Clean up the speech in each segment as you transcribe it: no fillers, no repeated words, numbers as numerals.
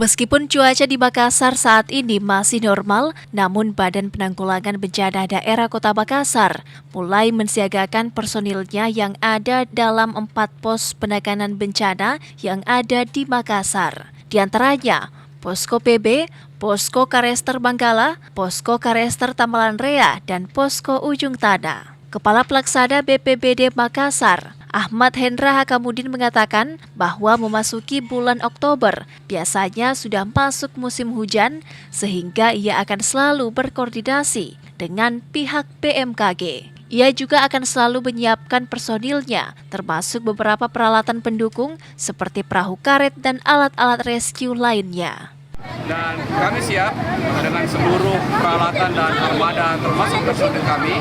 Meskipun cuaca di Makassar saat ini masih normal, namun Badan Penanggulangan Bencana Daerah Kota Makassar mulai mensiagakan personilnya yang ada dalam 4 pos penanganan bencana yang ada di Makassar. Di antaranya, Posko PB, Posko Karester Manggala, Posko Karester Tamalan Rea, dan Posko Ujung Tanah. Kepala Pelaksana BPBD Makassar, Ahmad Hendra Hakamudin mengatakan bahwa memasuki bulan Oktober biasanya sudah masuk musim hujan sehingga ia akan selalu berkoordinasi dengan pihak BMKG. Ia juga akan selalu menyiapkan personilnya termasuk beberapa peralatan pendukung seperti perahu karet dan alat-alat rescue lainnya. Dan kami siap dengan seluruh peralatan dan armada termasuk personil kami.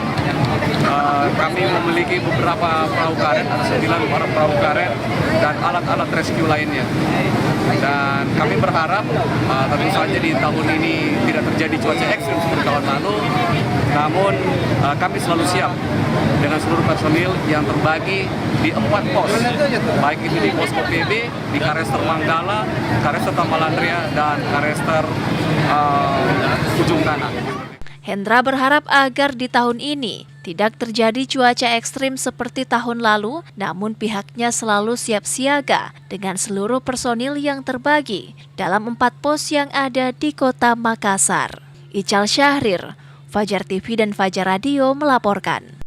Kami memiliki beberapa perahu karet, 9 perahu karet dan alat-alat rescue lainnya. Dan kami berharap tentu saja di tahun ini tidak terjadi cuaca ekstrim seperti tahun lalu. Namun kami selalu siap dengan seluruh personil yang terbagi di 4 pos, baik itu di Posko PB, di Karester Manggala, Karester Tamalan Rea, dan Karester Ujung Tanah. Hendra berharap agar di tahun ini tidak terjadi cuaca ekstrim seperti tahun lalu, namun pihaknya selalu siap siaga dengan seluruh personil yang terbagi dalam 4 pos yang ada di Kota Makassar. Ical Syahrir, Fajar TV dan Fajar Radio melaporkan.